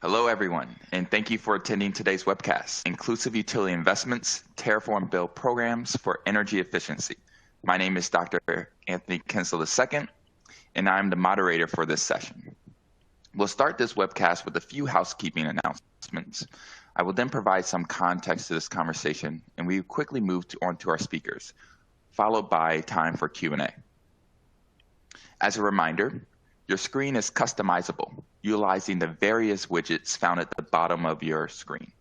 Hello, everyone, and thank you for attending today's webcast, Inclusive Utility Investments, Terraform Bill Programs for Energy Efficiency. My name is Dr. Anthony Kinsel II, and I'm the moderator for this session. We'll start this webcast with a few housekeeping announcements. I will then provide some context to this conversation, and we will quickly move on to our speakers, followed by time for Q&A. As a reminder, your screen is customizable, utilizing the various widgets found at the bottom of your screen.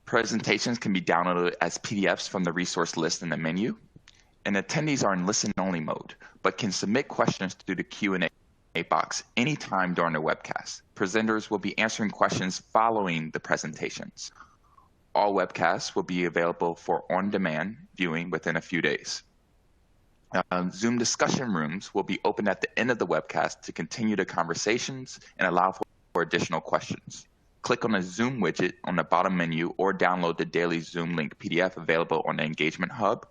Presentations can be downloaded as PDFs from the resource list in the menu, and attendees are in listen-only mode, but can submit questions through the Q&A box anytime during the webcast. Presenters will be answering questions following the presentations. All webcasts will be available for on-demand viewing within a few days. Zoom discussion rooms will be open at the end of the webcast to continue the conversations and allow for additional questions. Click on the Zoom widget on the bottom menu or download the daily Zoom link PDF available on the Engagement Hub.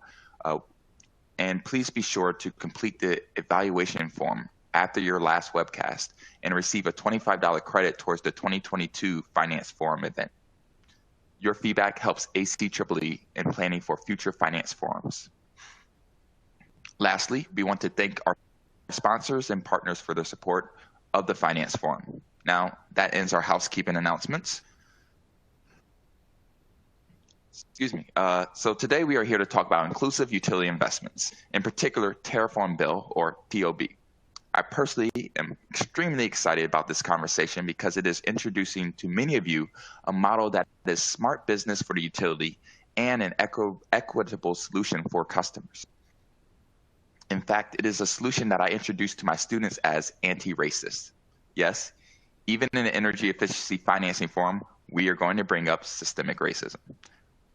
And please be sure to complete the evaluation form after your last webcast and receive a $25 credit towards the 2022 Finance Forum event. Your feedback helps ACEEE in planning for future finance forums. Lastly, we want to thank our sponsors and partners for their support of the Finance Forum. Now, that ends our housekeeping announcements. So today we are here to talk about inclusive utility investments, in particular Terraform Bill, or TOB. I personally am extremely excited about this conversation because it is introducing to many of you a model that is smart business for the utility and an equitable solution for customers. In fact, it is a solution that I introduced to my students as anti-racist. Yes, even in the energy efficiency financing forum, we are going to bring up systemic racism.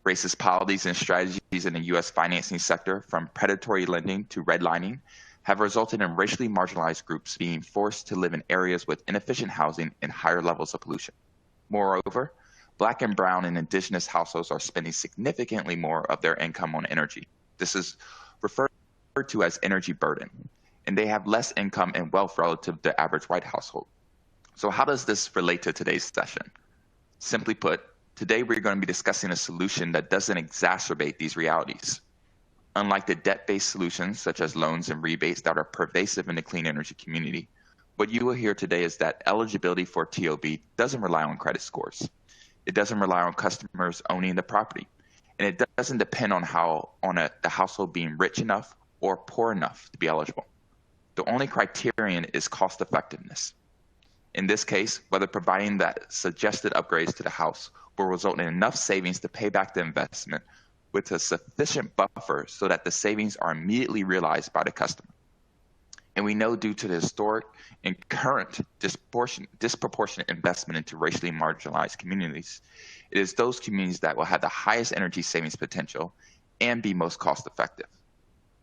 Racist policies and strategies in the U.S. financing sector, from predatory lending to redlining, have resulted in racially marginalized groups being forced to live in areas with inefficient housing and higher levels of pollution. Moreover, Black and brown and indigenous households are spending significantly more of their income on energy. This is referred to as energy burden, and they have less income and wealth relative to the average white household. So how does this relate to today's session? Simply put, today we're going to be discussing a solution that doesn't exacerbate these realities. Unlike the debt-based solutions such as loans and rebates that are pervasive in the clean energy community, what you will hear today is that eligibility for TOB doesn't rely on credit scores. It doesn't rely on customers owning the property, and it doesn't depend on the household being rich enough or poor enough to be eligible. The only criterion is cost effectiveness. In this case, whether providing that suggested upgrades to the house will result in enough savings to pay back the investment with a sufficient buffer so that the savings are immediately realized by the customer. And we know, due to the historic and current disproportionate investment into racially marginalized communities, it is those communities that will have the highest energy savings potential and be most cost effective.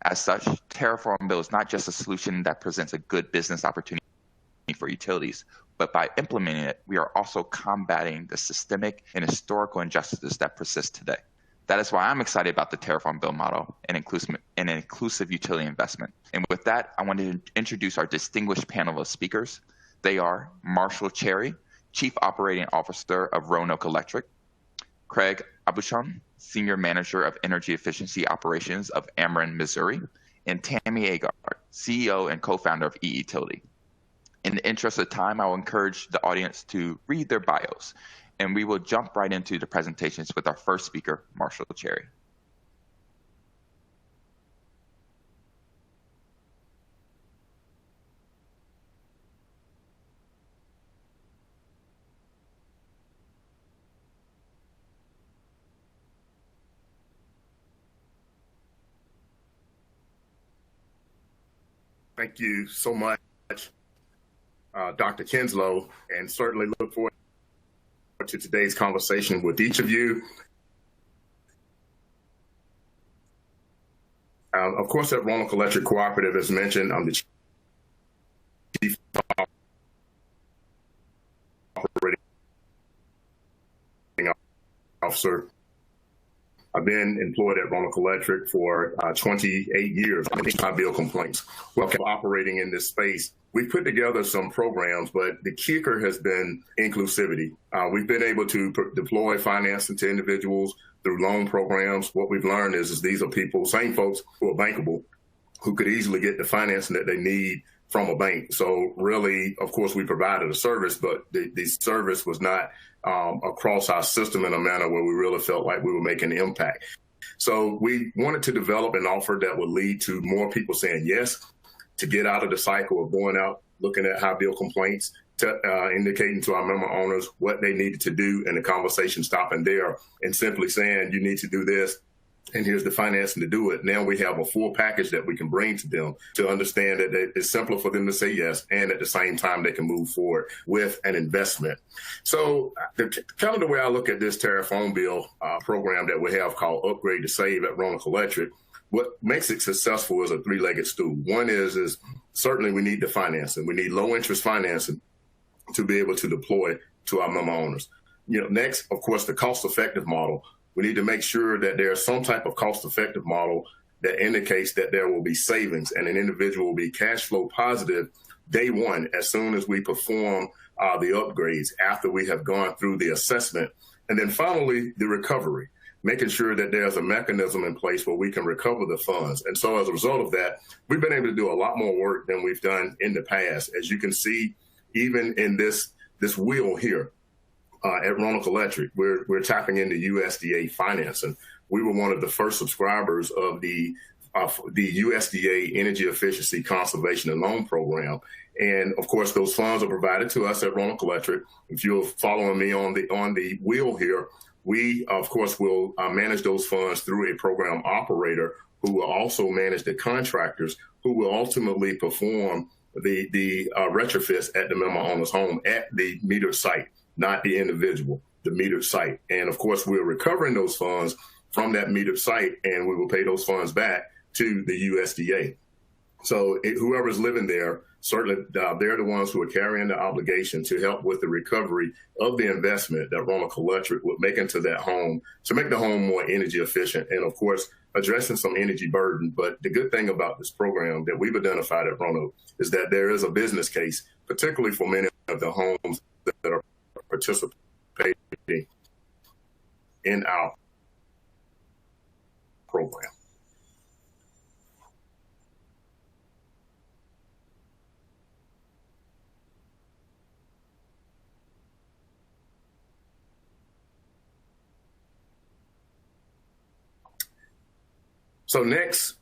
As such, Terraform Bill is not just a solution that presents a good business opportunity for utilities, but by implementing it, we are also combating the systemic and historical injustices that persist today. That is why I'm excited about the Terraform Bill model and an inclusive utility investment. And with that, I want to introduce our distinguished panel of speakers. They are Marshall Cherry, Chief Operating Officer of Roanoke Electric; Craig Abuchon, Senior Manager of Energy Efficiency Operations of Ameren, Missouri; and Tammy Agard, CEO and co-founder of eUtility. In the interest of time, I will encourage the audience to read their bios, and we will jump right into the presentations with our first speaker, Marshall Cherry. Thank you so much, Dr. Kinslow, and certainly look forward to today's conversation with each of you. Of course, at Roanoke Electric Cooperative, as mentioned, I'm the Chief Operating Officer. I've been employed at Roanoke Electric for 28 years. I bill complaints. Well, operating in this space, we've put together some programs, but the kicker has been inclusivity. We've been able to deploy financing to individuals through loan programs. What we've learned is these are people, same folks who are bankable, who could easily get the financing that they need from a bank. So really, of course, we provided a service, but the service was not across our system in a manner where we really felt like we were making an impact. So we wanted to develop an offer that would lead to more people saying yes, to get out of the cycle of going out, looking at high bill complaints, to indicating to our member owners what they needed to do, and the conversation stopping there and simply saying, you need to do this, and here's the financing to do it. Now we have a full package that we can bring to them to understand that it's simpler for them to say yes, and at the same time they can move forward with an investment. So kind of the way I look at this tariff phone bill program that we have called Upgrade to Save at Roanoke Electric, what makes it successful is a three-legged stool. One is certainly we need the financing. We need low-interest financing to be able to deploy to our member owners. Next, of course, the cost-effective model. We need to make sure that there's some type of cost-effective model that indicates that there will be savings and an individual will be cash flow positive day one as soon as we perform the upgrades after we have gone through the assessment. And then finally, the recovery, making sure that there's a mechanism in place where we can recover the funds. And so as a result of that, we've been able to do a lot more work than we've done in the past. As you can see, even in this wheel here, at Roanoke Electric, we're tapping into USDA financing. We were one of the first subscribers of the USDA Energy Efficiency Conservation and Loan Program, and of course those funds are provided to us at Roanoke Electric. If you're following me on the wheel here, we of course will manage those funds through a program operator who will also manage the contractors who will ultimately perform the retrofits at the member owner's home at the metered site, not the individual, the metered site. And of course, we're recovering those funds from that metered site, and we will pay those funds back to the USDA. So whoever's living there, certainly they're the ones who are carrying the obligation to help with the recovery of the investment that Roanoke Electric would make into that home to make the home more energy efficient and, of course, addressing some energy burden. But the good thing about this program that we've identified at Roanoke is that there is a business case, particularly for many of the homes that are participating in our program. So next,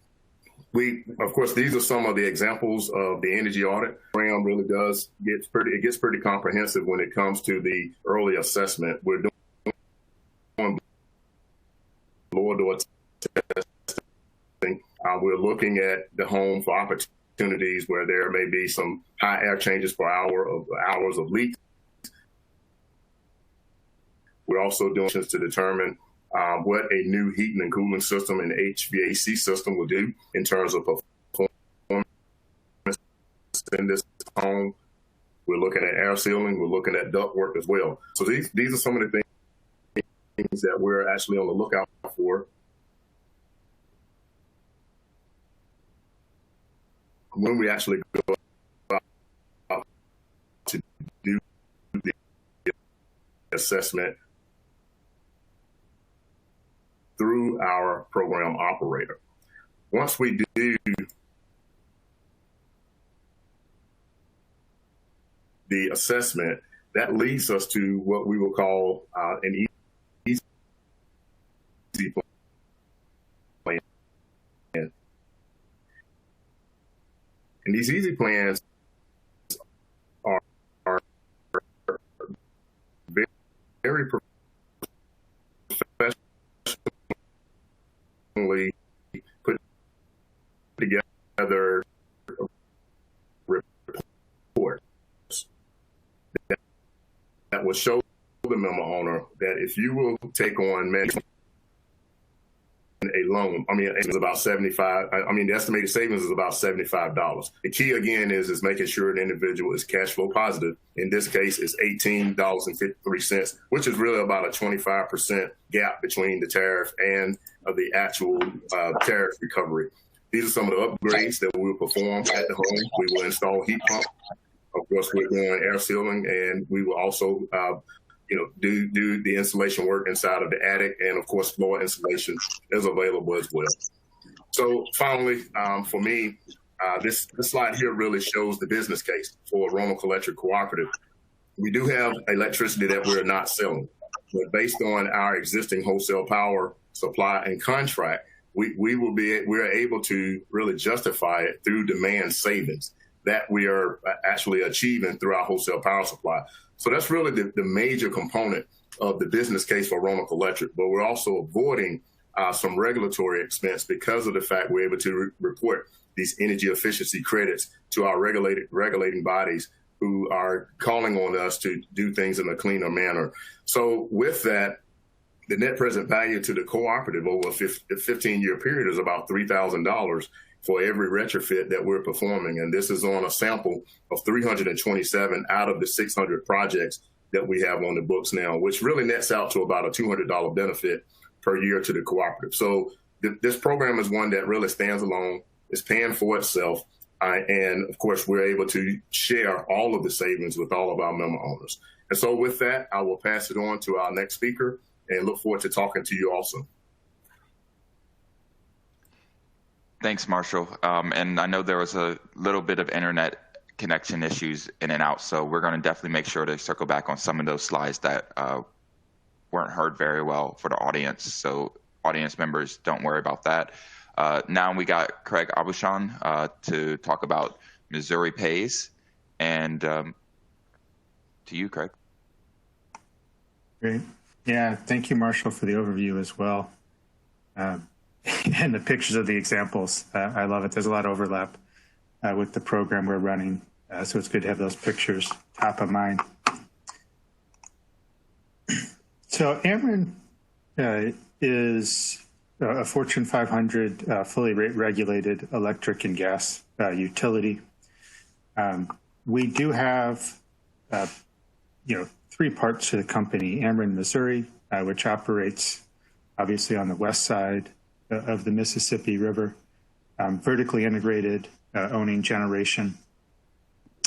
of course, these are some of the examples of the energy audit. The program really gets pretty comprehensive when it comes to the early assessment. We're doing lower door testing. We're looking at the home for opportunities where there may be some high air changes per hours of leaks. We're also doing this to determine what a new heating and cooling system and HVAC system will do in terms of performance in this home. We're looking at air sealing. We're looking at duct work as well. So these are some of the things that we're actually on the lookout for when we actually go out to do the assessment through our program operator. Once we do the assessment, that leads us to what we will call an easy plan. And these easy plans are very professionally put together reports that will show the member owner that if you will take on management a loan. It's about the estimated savings is about $75. The key again is making sure an individual is cash flow positive. In this case, it's $18.53, which is really about a 25% gap between the tariff and the actual tariff recovery. These are some of the upgrades that we will perform at the home. We will install heat pump. Of course, we're doing air sealing, and we will also do the installation work inside of the attic, and of course, floor installation is available as well. So finally, for me, this slide here really shows the business case for Roanoke Electric Cooperative. We do have electricity that we're not selling, but based on our existing wholesale power supply and contract, we're able to really justify it through demand savings that we are actually achieving through our wholesale power supply. So that's really the major component of the business case for Roanoke Electric, but we're also avoiding some regulatory expense because of the fact we're able to report these energy efficiency credits to our regulating bodies who are calling on us to do things in a cleaner manner. So with that, the net present value to the cooperative over a 15-year period is about $3,000 for every retrofit that we're performing. And this is on a sample of 327 out of the 600 projects that we have on the books now, which really nets out to about a $200 benefit per year to the cooperative. So this program is one that really stands alone, is paying for itself. And of course, we're able to share all of the savings with all of our member owners. And so with that, I will pass it on to our next speaker and look forward to talking to you also. Thanks, Marshall. And I know there was a little bit of internet connection issues in and out, so we're going to definitely make sure to circle back on some of those slides that weren't heard very well for the audience. So audience members, don't worry about that. Now we got Craig Abushan to talk about Missouri Pays. And to you, Craig. Great. Yeah, thank you, Marshall, for the overview as well. And the pictures of the examples. I love it. There's a lot of overlap with the program we're running. So it's good to have those pictures top of mind. So Ameren is a Fortune 500 fully rate-regulated electric and gas utility. We do have, three parts to the company. Ameren Missouri, which operates obviously on the west side of the Mississippi River, vertically integrated, owning generation,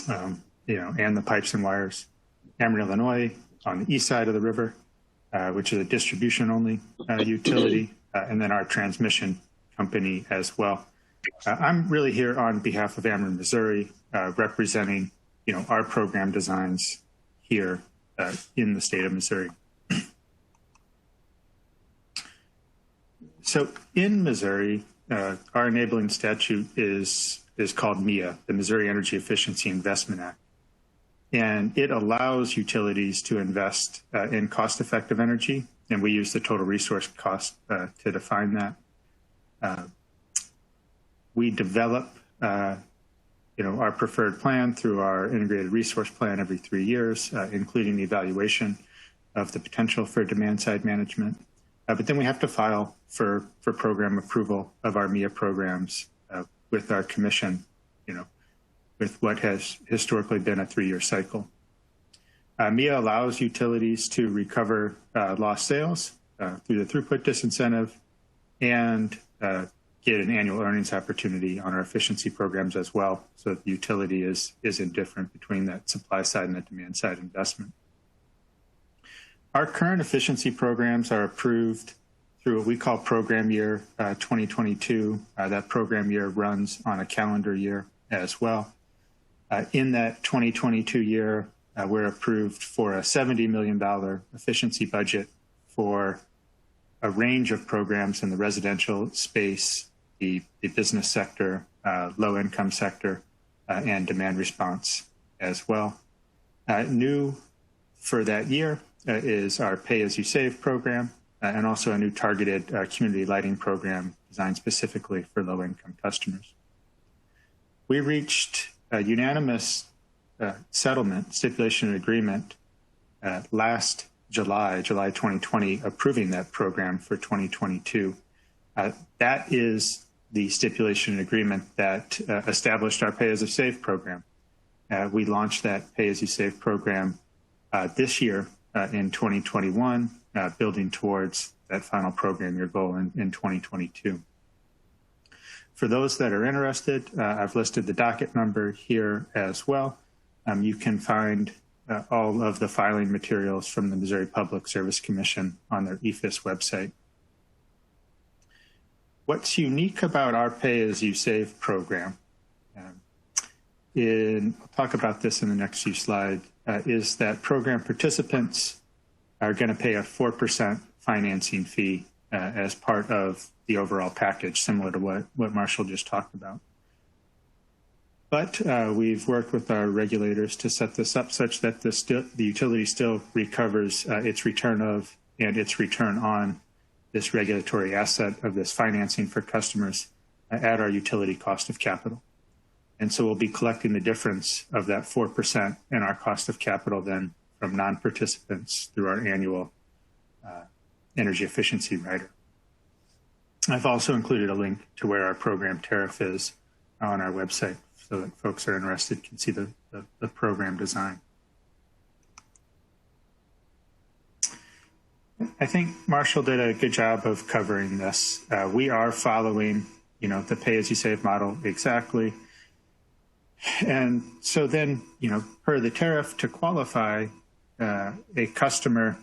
and the pipes and wires. Ameren Illinois on the east side of the river, which is a distribution-only utility, and then our transmission company as well. I'm really here on behalf of Ameren Missouri, representing, our program designs here in the state of Missouri. So in Missouri, our enabling statute is called MIA, the Missouri Energy Efficiency Investment Act. And it allows utilities to invest in cost-effective energy, and we use the total resource cost to define that. We develop our preferred plan through our integrated resource plan every 3 years, including the evaluation of the potential for demand-side management. But then we have to file for program approval of our MIA programs with our commission, with what has historically been a 3-year cycle. MIA allows utilities to recover lost sales through the throughput disincentive and get an annual earnings opportunity on our efficiency programs as well. So the utility is indifferent between that supply side and that demand side investment. Our current efficiency programs are approved through what we call program year 2022. That program year runs on a calendar year as well. In that 2022 year, we're approved for a $70 million efficiency budget for a range of programs in the residential space, the business sector, low-income sector, and demand response as well. New for that year is our Pay-As-You-Save program, and also a new targeted community lighting program designed specifically for low-income customers. We reached a unanimous settlement, stipulation and agreement last July 2020, approving that program for 2022. That is the stipulation and agreement that established our Pay As You Save program. We launched that Pay As You Save program this year in 2021, building towards that final program year goal in 2022. For those that are interested, I've listed the docket number here as well. You can find all of the filing materials from the Missouri Public Service Commission on their EFIS website. What's unique about our Pay As You Save program, I'll talk about this in the next few slides, is that program participants are going to pay a 4% financing fee as part of the overall package, similar to what Marshall just talked about. But we've worked with our regulators to set this up such that the utility still recovers its return of and its return on this regulatory asset of this financing for customers at our utility cost of capital. And so we'll be collecting the difference of that 4% in our cost of capital then from non-participants through our annual energy efficiency rider. I've also included a link to where our program tariff is on our website so that folks who are interested can see the program design. I think Marshall did a good job of covering this. We are following, the Pay As You Save model exactly. And so then, per the tariff, to qualify, a customer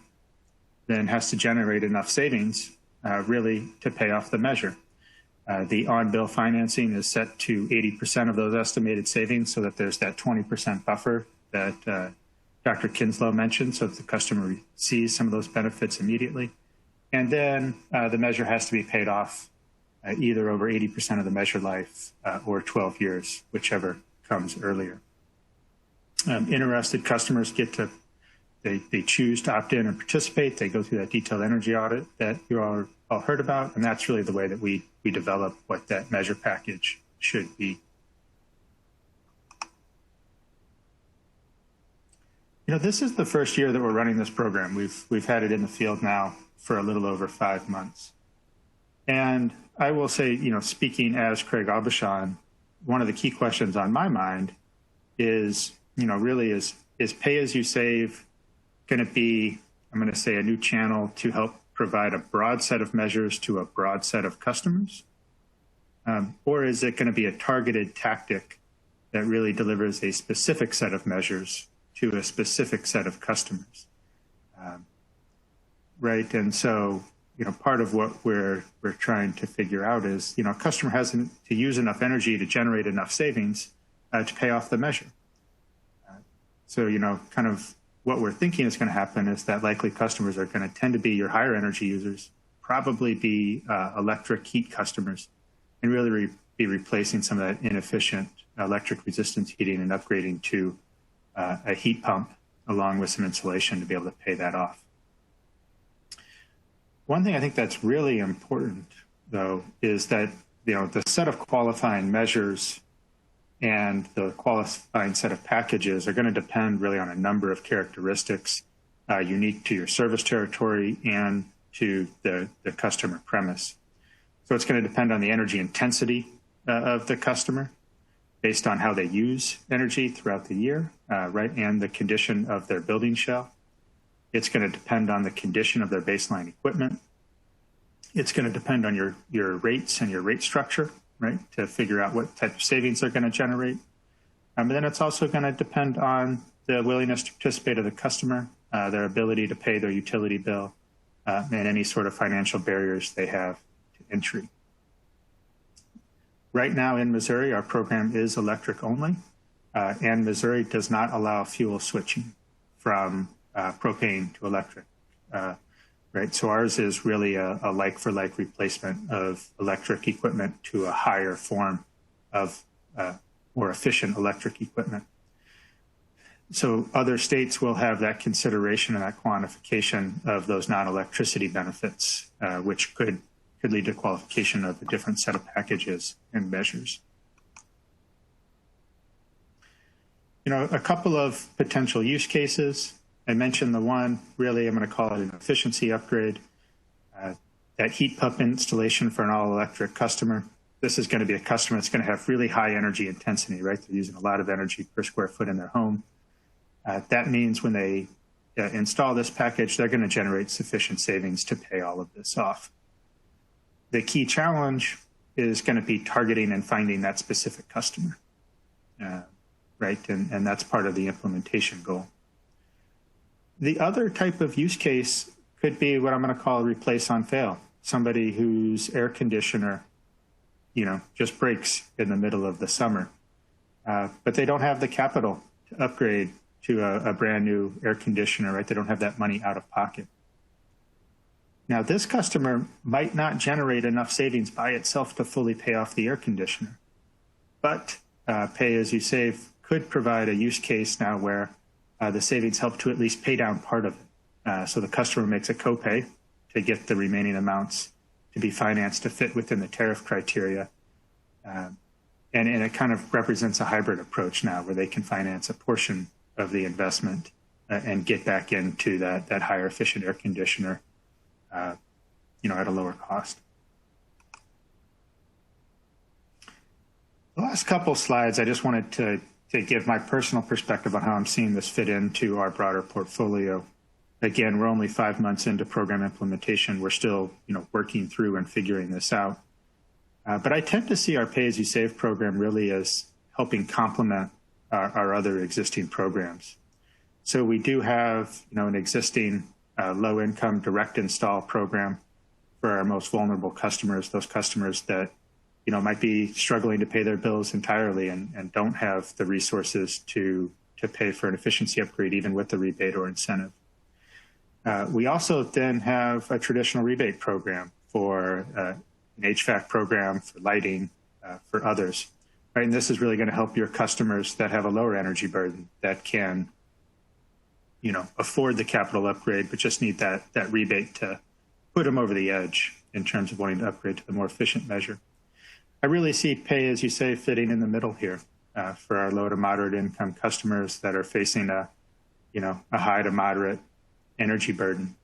then has to generate enough savings really to pay off the measure. The on-bill financing is set to 80% of those estimated savings so that there's that 20% buffer that Dr. Kinslow mentioned, so that the customer sees some of those benefits immediately. And then the measure has to be paid off either over 80% of the measure life or 12 years, whichever comes earlier. Interested customers they choose to opt in and participate. They go through that detailed energy audit that you all heard about, and that's really the way that we develop what that measure package should be. This is the first year that we're running this program. We've had it in the field now for a little over 5 months. And I will say, speaking as Craig Aubuchon, one of the key questions on my mind is, really is Pay As You Save going to be, I'm going to say, a new channel to help provide a broad set of measures to a broad set of customers? Or is it going to be a targeted tactic that really delivers a specific set of measures to a specific set of customers? Right. And so, part of what we're trying to figure out is, a customer has to use enough energy to generate enough savings to pay off the measure. So, kind of what we're thinking is going to happen is that likely customers are going to tend to be your higher energy users, probably be electric heat customers, and really be replacing some of that inefficient electric resistance heating and upgrading to a heat pump along with some insulation to be able to pay that off. One thing I think that's really important, though, is that the set of qualifying measures and the qualifying set of packages are going to depend really on a number of characteristics unique to your service territory and to the customer premise. So it's going to depend on the energy intensity of the customer based on how they use energy throughout the year, right, and the condition of their building shell. It's going to depend on the condition of their baseline equipment. It's going to depend on your rates and your rate structure, right, to figure out what type of savings they're going to generate. But then it's also going to depend on the willingness to participate of the customer, their ability to pay their utility bill, and any sort of financial barriers they have to entry. Right now in Missouri, our program is electric only, and Missouri does not allow fuel switching from propane to electric. Right, so ours is really a like-for-like replacement of electric equipment to a higher form of more efficient electric equipment. So other states will have that consideration and that quantification of those non-electricity benefits, which could lead to qualification of a different set of packages and measures. A couple of potential use cases. I mentioned the one, really, I'm going to call it an efficiency upgrade. that heat pump installation for an all-electric customer. This is going to be a customer that's going to have really high energy intensity, right? They're using a lot of energy per square foot in their home. That means when they install this package, they're going to generate sufficient savings to pay all of this off. The key challenge is going to be targeting and finding that specific customer, right? And that's part of the implementation goal. The other type of use case could be what I'm going to call replace on fail. Somebody whose air conditioner, just breaks in the middle of the summer, but they don't have the capital to upgrade to a brand new air conditioner, right? They don't have that money out of pocket. Now, this customer might not generate enough savings by itself to fully pay off the air conditioner, but Pay As You Save could provide a use case now where the savings help to at least pay down part of it. So the customer makes a copay to get the remaining amounts to be financed to fit within the tariff criteria. And it kind of represents a hybrid approach now where they can finance a portion of the investment and get back into that higher efficient air conditioner, at a lower cost. The last couple slides, I just wanted to give my personal perspective on how I'm seeing this fit into our broader portfolio. Again, we're only 5 months into program implementation. We're still, working through and figuring this out. But I tend to see our Pay As You Save program really as helping complement our other existing programs. So we do have, an existing low-income direct install program for our most vulnerable customers, those customers that, might be struggling to pay their bills entirely and don't have the resources to pay for an efficiency upgrade, even with the rebate or incentive. We also then have a traditional rebate program for an HVAC program, for lighting, for others. Right? And this is really going to help your customers that have a lower energy burden that can, afford the capital upgrade, but just need that rebate to put them over the edge in terms of wanting to upgrade to the more efficient measure. I really see Pay As You Save fitting in the middle here for our low to moderate income customers that are facing a high to moderate energy burden.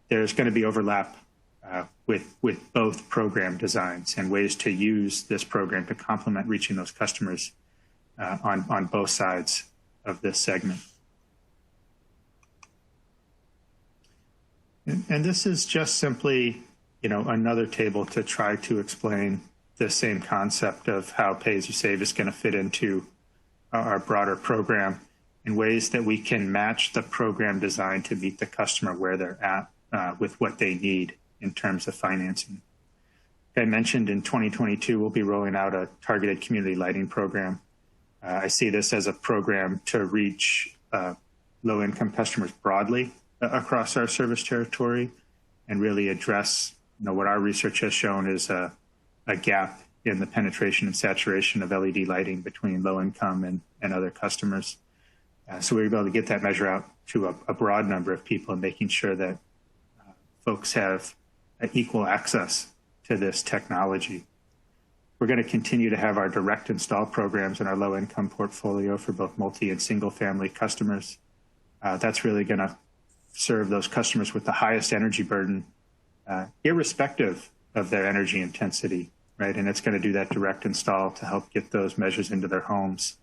There's going to be overlap with both program designs and ways to use this program to complement reaching those customers on both sides of this segment. And this is just simply, another table to try to explain the same concept of how Pay As You Save is going to fit into our broader program in ways that we can match the program design to meet the customer where they're at with what they need in terms of financing. I mentioned in 2022, we'll be rolling out a targeted community lighting program. I see this as a program to reach low-income customers broadly across our service territory and really address, what our research has shown is a gap in the penetration and saturation of LED lighting between low-income and other customers. So we're able to get that measure out to a broad number of people and making sure that folks have equal access to this technology. We're going to continue to have our direct install programs in our low-income portfolio for both multi and single-family customers. That's really going to serve those customers with the highest energy burden, irrespective of their energy intensity, right? And it's going to do that direct install to help get those measures into their homes,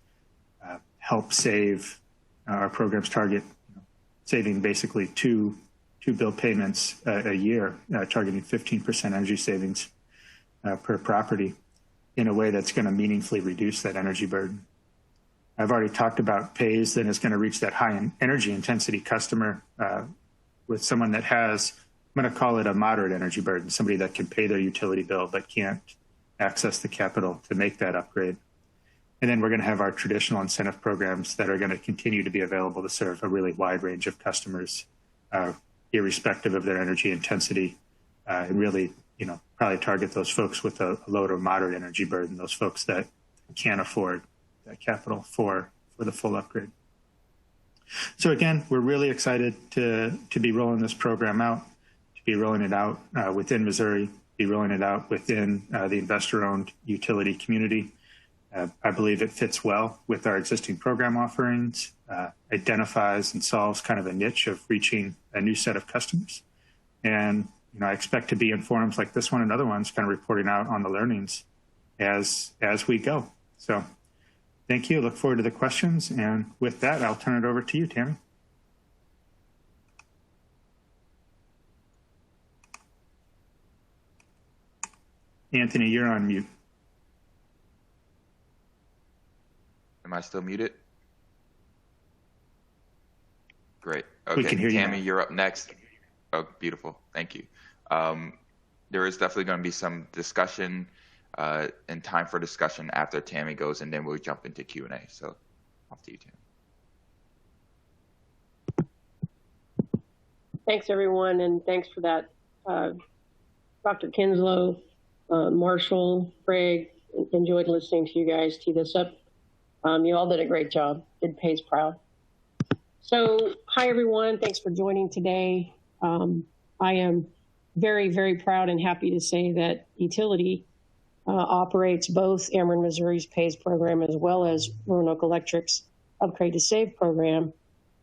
help save. Our programs target saving basically two bill payments a year, targeting 15% energy savings per property in a way that's going to meaningfully reduce that energy burden. I've already talked about Pays that is going to reach that high energy intensity customer with someone that has, I'm going to call it a moderate energy burden, somebody that can pay their utility bill but can't access the capital to make that upgrade. And then we're going to have our traditional incentive programs that are going to continue to be available to serve a really wide range of customers, irrespective of their energy intensity, and really, probably target those folks with a low to moderate energy burden, those folks that can't afford that capital for the full upgrade. So again, we're really excited to be rolling this program out, to be rolling it out within Missouri, be rolling it out within the investor-owned utility community. I believe it fits well with our existing program offerings, identifies and solves kind of a niche of reaching a new set of customers, and I expect to be in forums like this one and other ones kind of reporting out on the learnings as we go. So thank you. Look forward to the questions. And with that, I'll turn it over to you, Tammy. Anthony, you're on mute. Am I still muted? Great. Okay, We can hear you Tammy, now. you're up next. Oh, beautiful. Thank you. There is definitely going to be some discussion and time for discussion after Tammy goes, and then we'll jump into Q&A. So off to you, Tammy. Thanks, everyone, and thanks for that, Dr. Kinslow, Marshall, Craig. Enjoyed listening to you guys tee this up. You all did a great job. Did Pays proud. So, hi, everyone. Thanks for joining today. I am very, very proud and happy to say that utility operates both Ameren Missouri's Pays program as well as Roanoke Electric's Upgrade to Save program.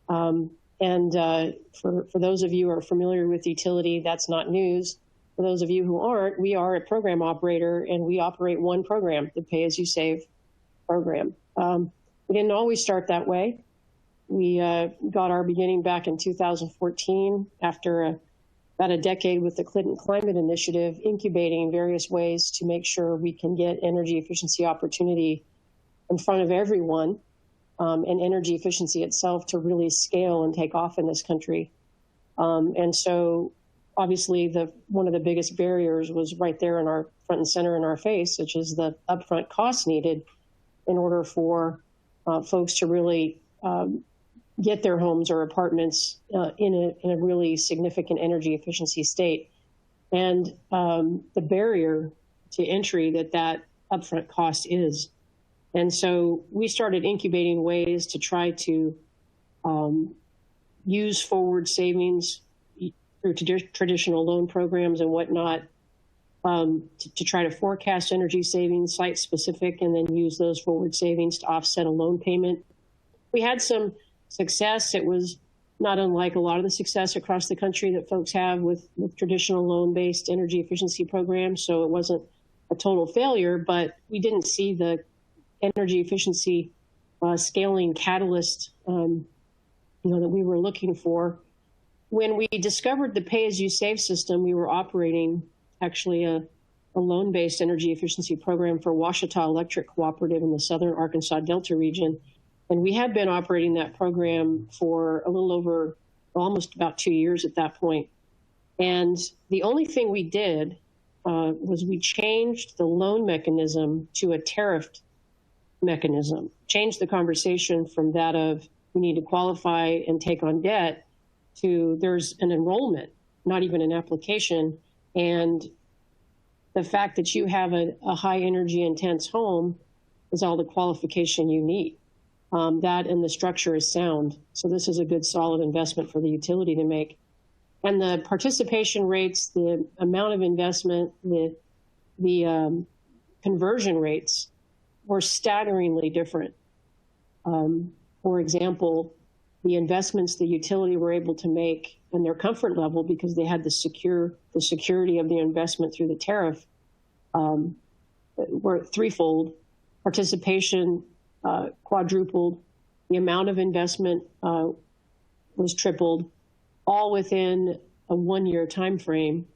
For those of you who are familiar with utility, that's not news. For those of you who aren't, we are a program operator, and we operate one program, the Pay As You Save program. We didn't always start that way. We got our beginning back in 2014 after about a decade with the Clinton Climate Initiative, incubating various ways to make sure we can get energy efficiency opportunity in front of everyone, and energy efficiency itself to really scale and take off in this country. And so obviously one of the biggest barriers was right there in our front and center in our face, which is the upfront costs needed in order for folks to really get their homes or apartments in a really significant energy efficiency state. And the barrier to entry that upfront cost is. And so we started incubating ways to try to use forward savings through traditional loan programs and whatnot to try to forecast energy savings, site specific, and then use those forward savings to offset a loan payment. We had some success. It was not unlike a lot of the success across the country that folks have with traditional loan-based energy efficiency programs. So it wasn't a total failure, but we didn't see the energy efficiency scaling catalyst that we were looking for. When we discovered the pay-as-you-save system, we were operating actually a loan-based energy efficiency program for Ouachita Electric Cooperative in the southern Arkansas Delta region. And we had been operating that program for a little over almost about 2 years at that point. And the only thing we did was we changed the loan mechanism to a tariffed mechanism, changed the conversation from that of we need to qualify and take on debt to there's an enrollment, not even an application. And the fact that you have a high energy intense home is all the qualification you need. That and the structure is sound. So this is a good solid investment for the utility to make. And the participation rates, the amount of investment, the conversion rates were staggeringly different. For example, the investments the utility were able to make and their comfort level, because they had the security of the investment through the tariff, were threefold. Participation quadrupled. The amount of investment was tripled, all within a 1-year time frame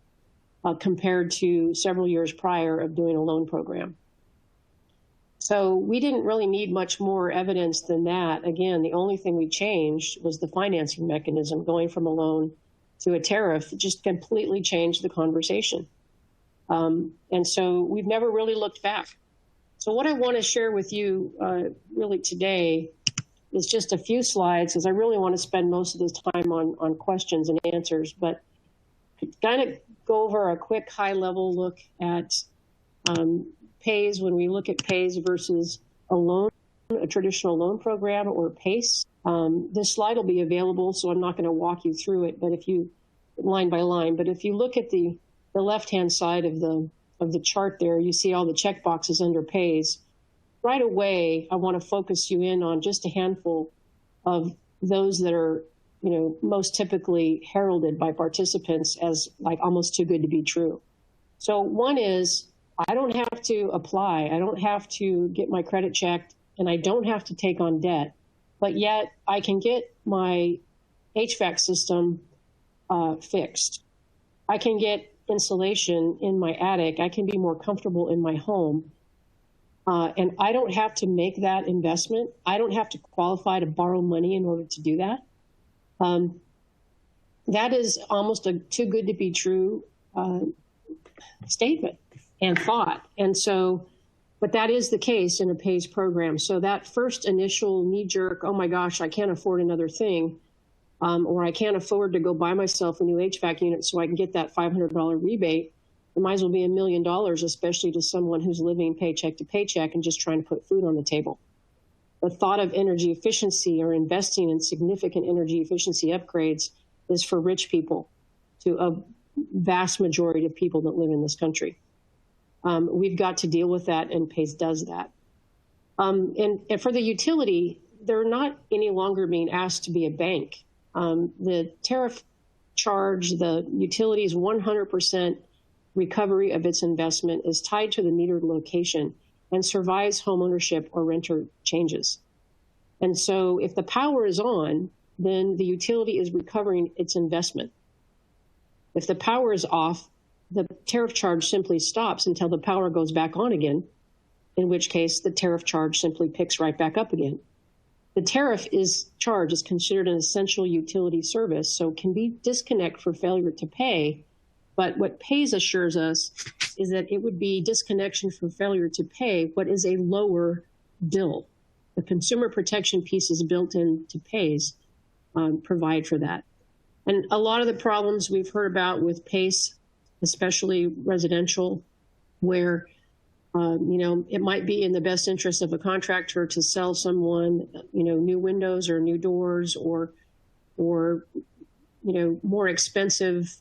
compared to several years prior of doing a loan program. So we didn't really need much more evidence than that. Again, the only thing we changed was the financing mechanism, going from a loan to a tariff. It just completely changed the conversation. And so we've never really looked back. So what I want to share with you really today is just a few slides, because I really want to spend most of this time on questions and answers, but kind of go over a quick high-level look at PAYS when we look at PAYS versus a loan, a traditional loan program, or PACE. This slide will be available, so I'm not going to walk you through it, but if you, line by line, but if you look at the left-hand side of the chart there, you see all the check boxes under PAYS. Right away, I want to focus you in on just a handful of those that are most typically heralded by participants as like almost too good to be true. So one is, I don't have to apply, I don't have to get my credit checked, and I don't have to take on debt, but yet I can get my HVAC system fixed. I can get insulation in my attic. I can be more comfortable in my home. And I don't have to make that investment. I don't have to qualify to borrow money in order to do that. That is almost a too good to be true statement and thought. And so, but that is the case in a PAYS program. So that first initial knee-jerk, oh my gosh, I can't afford another thing, or I can't afford to go buy myself a new HVAC unit so I can get that $500 rebate, it might as well be $1 million, especially to someone who's living paycheck to paycheck and just trying to put food on the table. The thought of energy efficiency or investing in significant energy efficiency upgrades is for rich people, to a vast majority of people that live in this country. We've got to deal with that, and PAYS does that. And for the utility, they're not any longer being asked to be a bank. The tariff charge, the utility's 100% recovery of its investment is tied to the metered location and survives homeownership or renter changes. And so if the power is on, then the utility is recovering its investment. If the power is off, the tariff charge simply stops until the power goes back on again, in which case the tariff charge simply picks right back up again. The tariff charge is considered an essential utility service, so it can be disconnect for failure to pay. But what PAYS assures us is that it would be disconnection for failure to pay what is a lower bill. The consumer protection pieces built into PAYS provide for that. And a lot of the problems we've heard about with PAYS, especially residential, where it might be in the best interest of a contractor to sell someone new windows or new doors or more expensive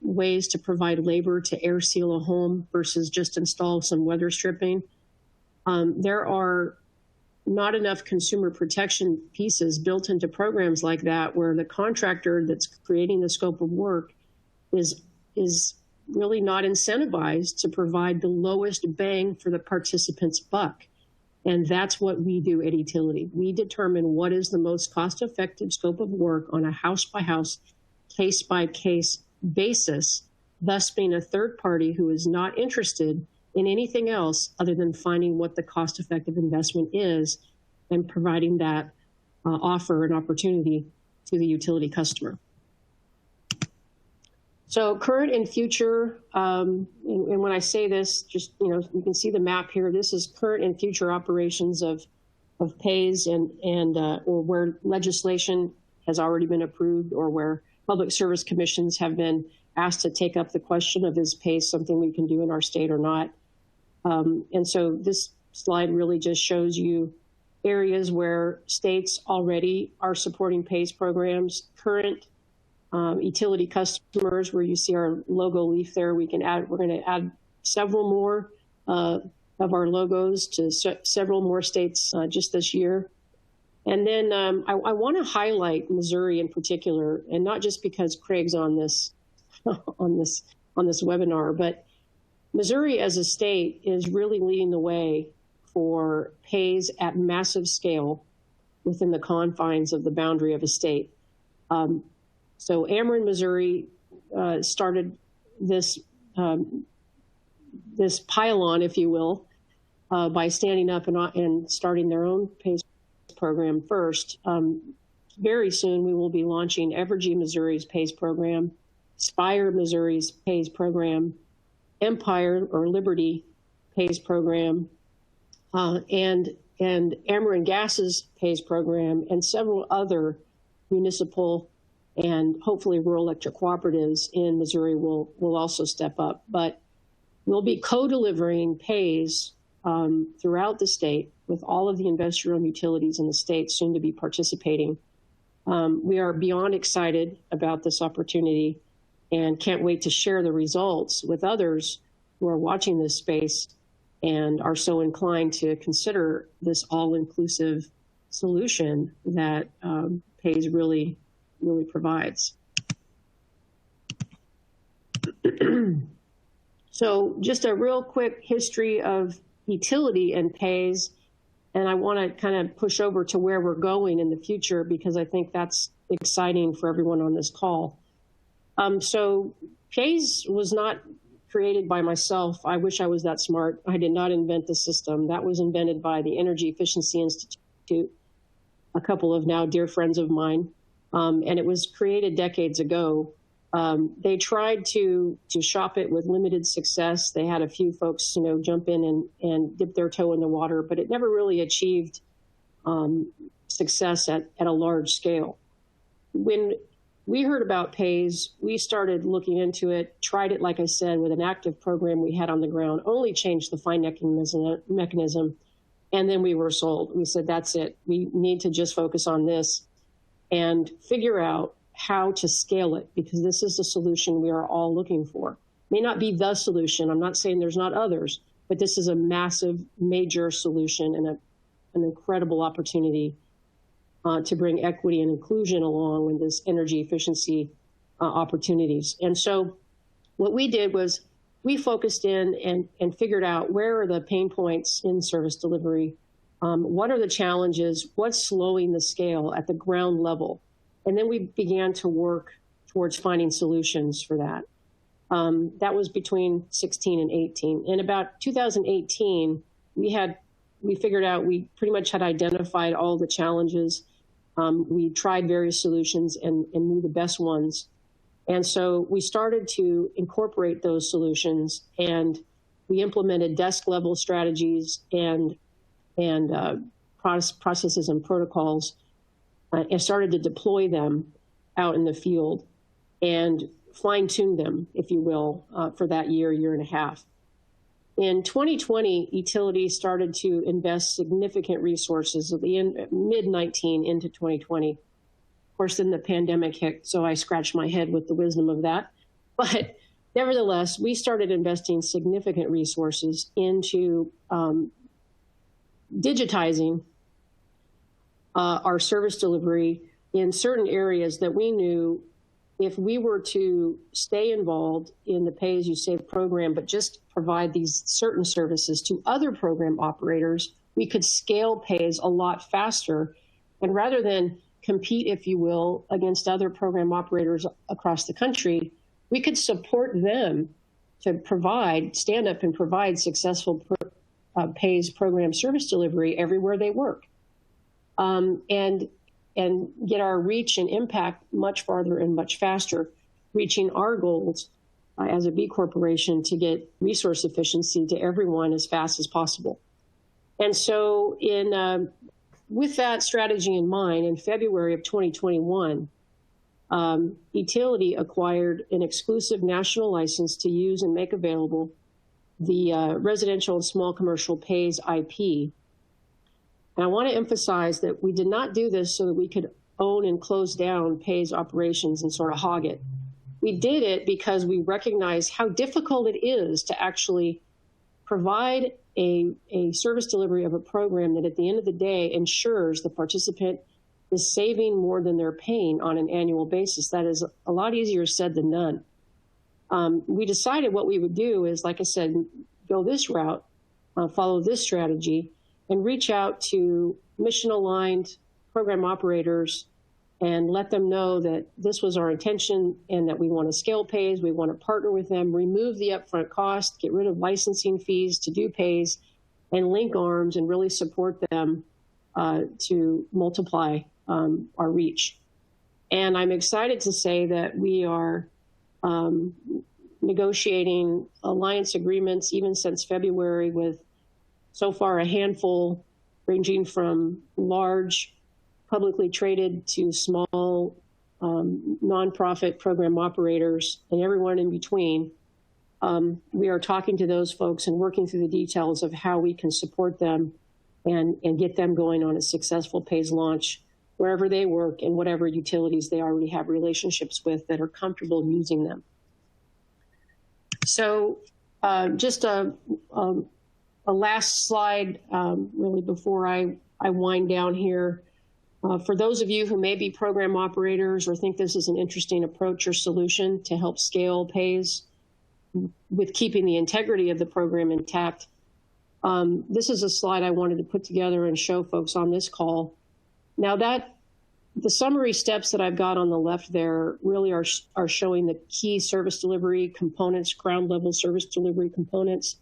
ways to provide labor to air seal a home versus just install some weather stripping. There are not enough consumer protection pieces built into programs like that, where the contractor that's creating the scope of work is really not incentivized to provide the lowest bang for the participant's buck. And that's what we do at Utility. We determine what is the most cost-effective scope of work on a house-by-house, case-by-case basis, thus being a third party who is not interested in anything else other than finding what the cost-effective investment is and providing that offer and opportunity to the utility customer. So current and future, and when I say this, just, you can see the map here. This is current and future operations of PAYS or where legislation has already been approved or where public service commissions have been asked to take up the question of, is PAYS something we can do in our state or not? And so this slide really just shows you areas where states already are supporting PAYS programs, current utility customers, where you see our logo leaf there. We're going to add several more of our logos to several more states just this year. And then I want to highlight Missouri in particular, and not just because Craig's on this on this webinar, but Missouri as a state is really leading the way for PAYS at massive scale within the confines of the boundary of a state. So Ameren, Missouri started this this pylon, if you will, by standing up and starting their own PAYS program first. Very soon we will be launching Evergy, Missouri's PAYS program, Spire, Missouri's PAYS program, Empire or Liberty PAYS program, and Ameren Gas's PAYS program, and several other municipal and hopefully rural electric cooperatives in Missouri will also step up. But we'll be co-delivering PAYS throughout the state with all of the investor-owned utilities in the state soon to be participating. We are beyond excited about this opportunity and can't wait to share the results with others who are watching this space and are so inclined to consider this all-inclusive solution that PAYS really really provides. So just a real quick history of utility and pays, and I want to kind of push over to where we're going in the future, because I think that's exciting for everyone on this call. So pays was not created by myself. I wish I was that smart. I did not invent the system. That was invented by the Energy Efficiency Institute, a couple of now dear friends of mine, and it was created decades ago. They tried to shop it with limited success. They had a few folks, jump in and dip their toe in the water, but it never really achieved success at a large scale. When we heard about pays, we started looking into it, tried it, like I said, with an active program we had on the ground, only changed the financing mechanism, and then we were sold. We said, that's it. We need to just focus on this and figure out how to scale it, because this is the solution we are all looking for. May not be the solution. I'm not saying there's not others, but this is a massive, major solution and an incredible opportunity to bring equity and inclusion along with this energy efficiency opportunities. And so what we did was we focused in and figured out where are the pain points in service delivery, what are the challenges, what's slowing the scale at the ground level. And then we began to work towards finding solutions for that. That was between 16 and 18. In about 2018, we figured out we pretty much had identified all the challenges. We tried various solutions and knew the best ones. And so we started to incorporate those solutions, and we implemented desk level strategies and processes and protocols, and started to deploy them out in the field and fine tune them, if you will, for that year and a half. In 2020, utilities started to invest significant resources at the end, mid-19 into 2020. Of course, then the pandemic hit, so I scratched my head with the wisdom of that. But nevertheless, we started investing significant resources into digitizing our service delivery in certain areas that we knew if we were to stay involved in the pay-as-you-save program, but just provide these certain services to other program operators, we could scale pays a lot faster. And rather than compete, if you will, against other program operators across the country, we could support them to stand up and provide successful pays program service delivery everywhere they work. And get our reach and impact much farther and much faster, reaching our goals as a B corporation to get resource efficiency to everyone as fast as possible. And so with that strategy in mind, in February of 2021, Utility acquired an exclusive national license to use and make available the residential and small commercial pays IP. And I want to emphasize that we did not do this so that we could own and close down pays operations and sort of hog it. We did it because we recognize how difficult it is to actually provide a service delivery of a program that at the end of the day ensures the participant is saving more than they're paying on an annual basis. That is a lot easier said than done. We decided what we would do is, like I said, go this route, follow this strategy, and reach out to mission-aligned program operators and let them know that this was our intention and that we want to scale pays, we want to partner with them, remove the upfront cost, get rid of licensing fees to do pays, and link arms and really support them to multiply our reach. And I'm excited to say that we are negotiating alliance agreements even since February with so far a handful, ranging from large publicly traded to small nonprofit program operators and everyone in between. We are talking to those folks and working through the details of how we can support them and get them going on a successful pays launch wherever they work and whatever utilities they already have relationships with that are comfortable using them. So just a last slide, really, before I wind down here. For those of you who may be program operators or think this is an interesting approach or solution to help scale pays with keeping the integrity of the program intact, this is a slide I wanted to put together and show folks on this call. Now the summary steps that I've got on the left there really are showing the key service delivery components, ground level service delivery components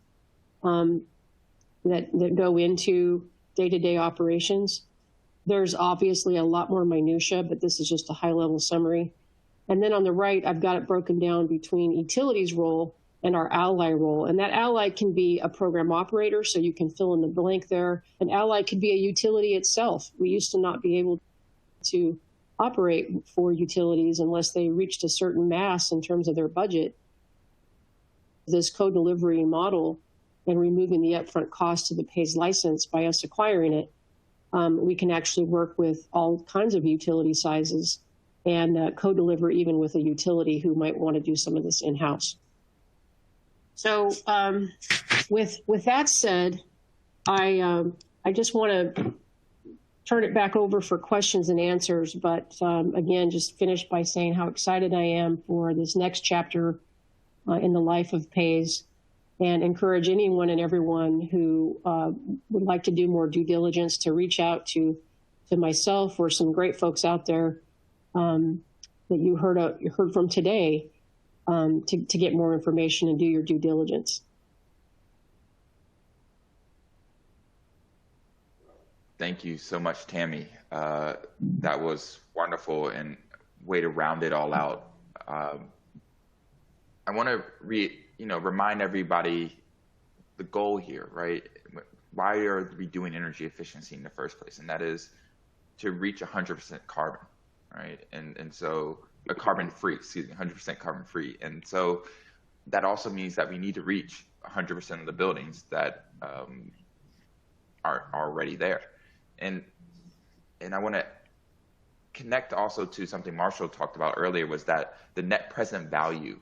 that go into day-to-day operations. There's obviously a lot more minutia, but this is just a high-level summary. And then on the right, I've got it broken down between utilities role and our ally role. And that ally can be a program operator, so you can fill in the blank there. An ally could be a utility itself. We used to not be able to operate for utilities unless they reached a certain mass in terms of their budget. This co-delivery model and removing the upfront cost of the PAYS license by us acquiring it, we can actually work with all kinds of utility sizes and co-deliver even with a utility who might want to do some of this in-house. So with that said, I just want to turn it back over for questions and answers. But again, just finish by saying how excited I am for this next chapter in the life of PAYS, and encourage anyone and everyone who would like to do more due diligence to reach out to myself or some great folks out there that you heard from today to get more information and do your due diligence. Thank you so much, Tammy. That was wonderful and way to round it all out. I want to remind everybody the goal here, right? Why are we doing energy efficiency in the first place? And that is to reach 100% carbon, right? And so a carbon free, 100% carbon free. And so that also means that we need to reach 100% of the buildings that are already there. And I want to connect also to something Marshall talked about earlier, was that the net present value,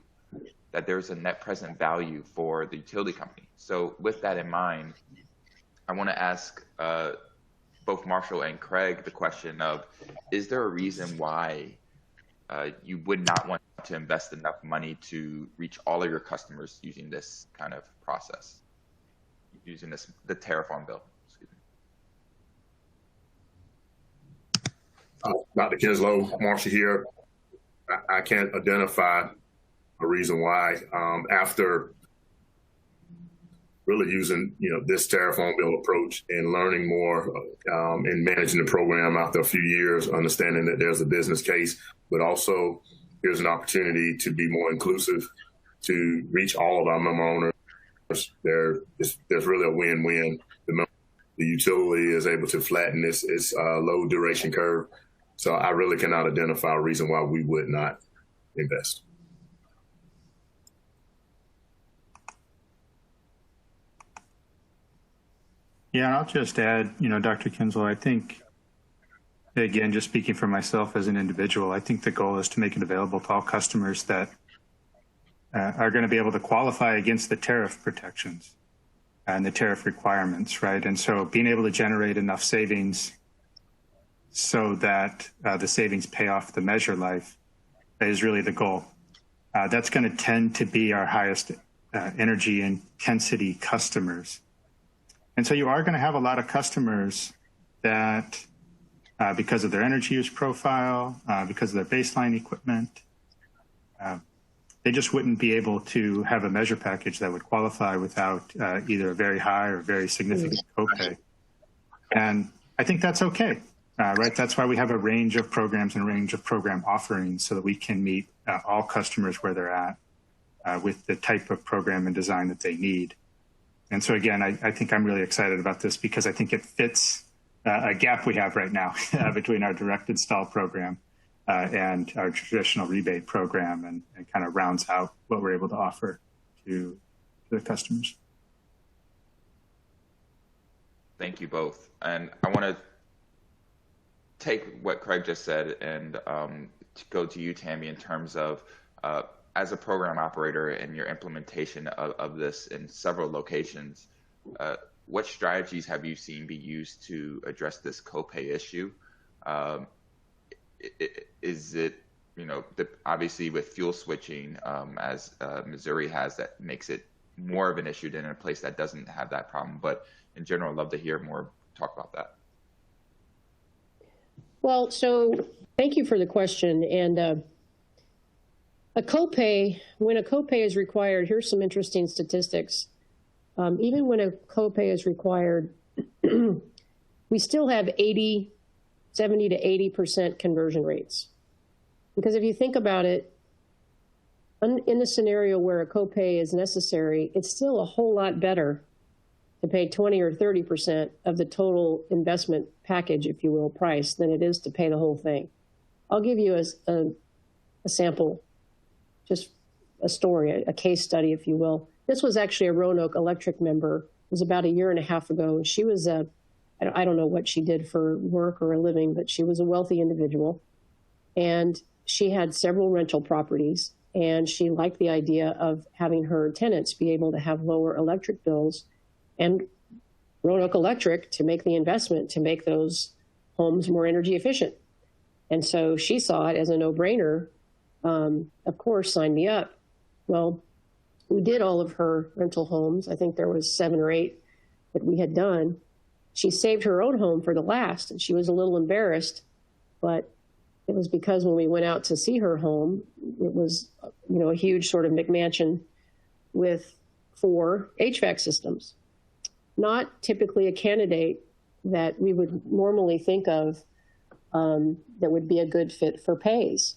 that there's a net present value for the utility company. So with that in mind, I want to ask both Marshall and Craig the question of, is there a reason why you would not want to invest enough money to reach all of your customers using this kind of process, using the tariff on bill? Dr. Kinslow, Marshall here. I can't identify a reason why. After really using this tariff on bill approach and learning more and managing the program after a few years, understanding that there's a business case, but also here's an opportunity to be more inclusive, to reach all of our member owners. There's really a win-win. The utility is able to flatten its low duration curve. So I really cannot identify a reason why we would not invest. Yeah, I'll just add, Dr. Kinslow, I think, again, just speaking for myself as an individual, I think the goal is to make it available to all customers that are going to be able to qualify against the tariff protections and the tariff requirements, right? And so being able to generate enough savings so that the savings pay off the measure life is really the goal. That's going to tend to be our highest energy intensity customers. And so you are going to have a lot of customers that, because of their energy use profile, because of their baseline equipment, they just wouldn't be able to have a measure package that would qualify without either a very high or very significant copay. And I think that's okay, right? That's why we have a range of programs and a range of program offerings so that we can meet all customers where they're at with the type of program and design that they need. And so again, I think I'm really excited about this because I think it fits a gap we have right now between our direct install program and our traditional rebate program, and kind of rounds out what we're able to offer to the customers. Thank you both. And I want to take what Craig just said and to go to you, Tammy, in terms of as a program operator and your implementation of this in several locations, what strategies have you seen be used to address this copay issue? Um, is it, obviously with fuel switching, as Missouri has, that makes it more of an issue than in a place that doesn't have that problem. But in general, I'd love to hear more talk about that. Well, so thank you for the question. And a copay, when a copay is required, here's some interesting statistics. Even when a copay is required, we still have 70 to 80% conversion rates. Because if you think about it, in the scenario where a copay is necessary, it's still a whole lot better to pay 20 or 30% of the total investment package, if you will, price, than it is to pay the whole thing. I'll give you a sample, just a story, a case study, if you will. This was actually a Roanoke Electric member. It was about 1.5 years ago. And she was I don't know what she did for work or a living, but she was a wealthy individual. And she had several rental properties. And she liked the idea of having her tenants be able to have lower electric bills, and Roanoke Electric to make the investment to make those homes more energy efficient. And so she saw it as a no-brainer. Of course, sign me up. Well, we did all of her rental homes. I think there was 7 or 8 that we had done. She saved her own home for the last, and she was a little embarrassed, but it was because when we went out to see her home, it was, a huge sort of McMansion with 4 HVAC systems. Not typically a candidate that we would normally think of that would be a good fit for pays.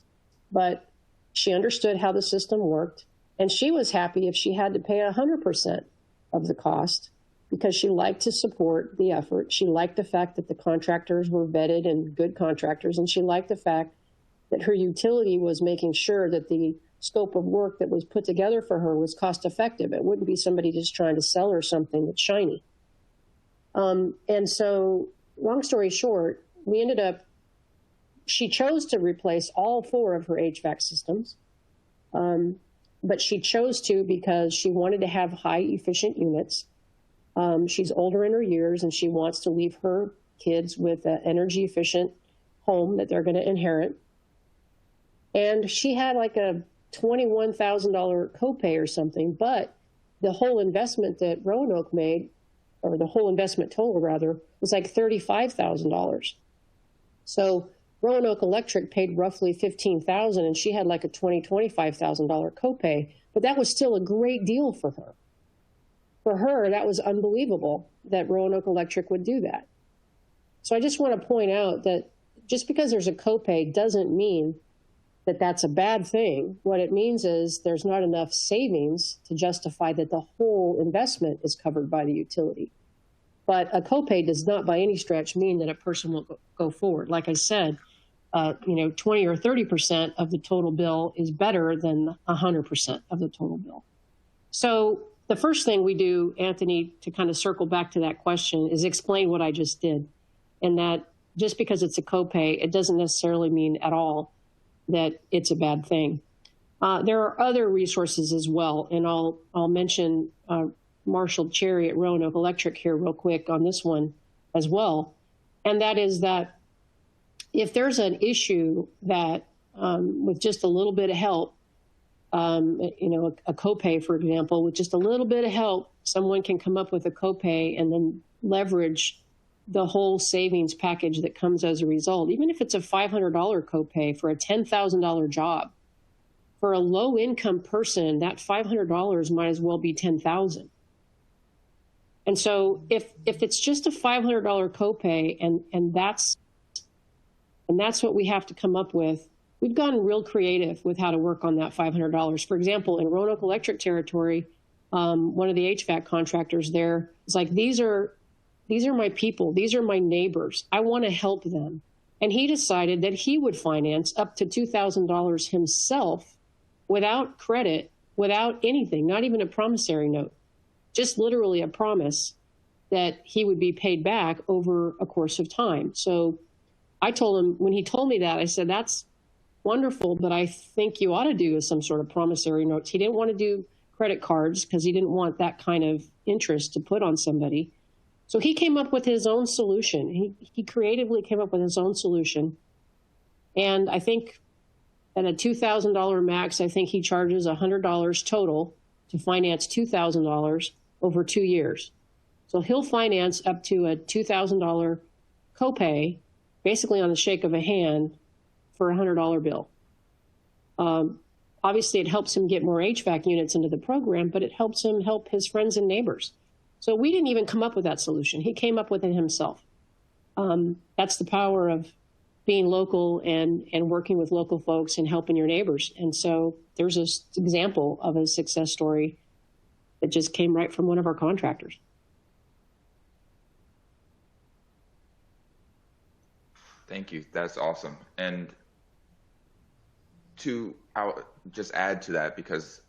But she understood how the system worked, and she was happy if she had to pay 100% of the cost because she liked to support the effort. She liked the fact that the contractors were vetted and good contractors, and she liked the fact that her utility was making sure that the scope of work that was put together for her was cost effective. It wouldn't be somebody just trying to sell her something that's shiny. And so, long story short, she chose to replace all 4 of her HVAC systems, but she chose to because she wanted to have high efficient units. She's older in her years, and she wants to leave her kids with an energy efficient home that they're going to inherit. And she had like a $21,000 copay or something, but the whole investment that Roanoke made, or the whole investment total rather, was like $35,000. So Roanoke Electric paid roughly $15,000, and she had like a $25,000 copay, but that was still a great deal for her. For her, that was unbelievable that Roanoke Electric would do that. So I just want to point out that just because there's a copay doesn't mean that that's a bad thing. What it means is there's not enough savings to justify that the whole investment is covered by the utility. But a copay does not by any stretch mean that a person will go forward. Like I said, 20 or 30% of the total bill is better than 100% of the total bill. So the first thing we do, Anthony, to kind of circle back to that question, is explain what I just did. And that just because it's a copay, it doesn't necessarily mean at all that it's a bad thing. There are other resources as well, and I'll mention Marshall Cherry at Roanoke Electric here real quick on this one as well. And that is that if there's an issue that with just a little bit of help, a copay, for example, with just a little bit of help, someone can come up with a copay and then leverage the whole savings package that comes as a result. Even if it's a $500 copay for a $10,000 job, for a low-income person, that $500 might as well be $10,000. And so if it's just a $500 copay and that's what we have to come up with, we've gotten real creative with how to work on that $500. For example, in Roanoke Electric territory, one of the HVAC contractors there is like, these are my people. These are my neighbors. I want to help them. And he decided that he would finance up to $2,000 himself without credit, without anything, not even a promissory note, just literally a promise that he would be paid back over a course of time. So I told him, when he told me that, I said, that's wonderful, but I think you ought to do some sort of promissory notes. He didn't want to do credit cards because he didn't want that kind of interest to put on somebody. So he came up with his own solution. He creatively came up with his own solution. And I think at a $2,000 max, I think he charges $100 total to finance $2,000 over 2 years. So he'll finance up to a $2,000 copay, basically on the shake of a hand, for a $100 bill. Obviously, it helps him get more HVAC units into the program, but it helps him help his friends and neighbors. So we didn't even come up with that solution. He came up with it himself. That's the power of being local and working with local folks and helping your neighbors. And so there's an example of a success story that just came right from one of our contractors. Thank you. That's awesome. And I'll just add to that, because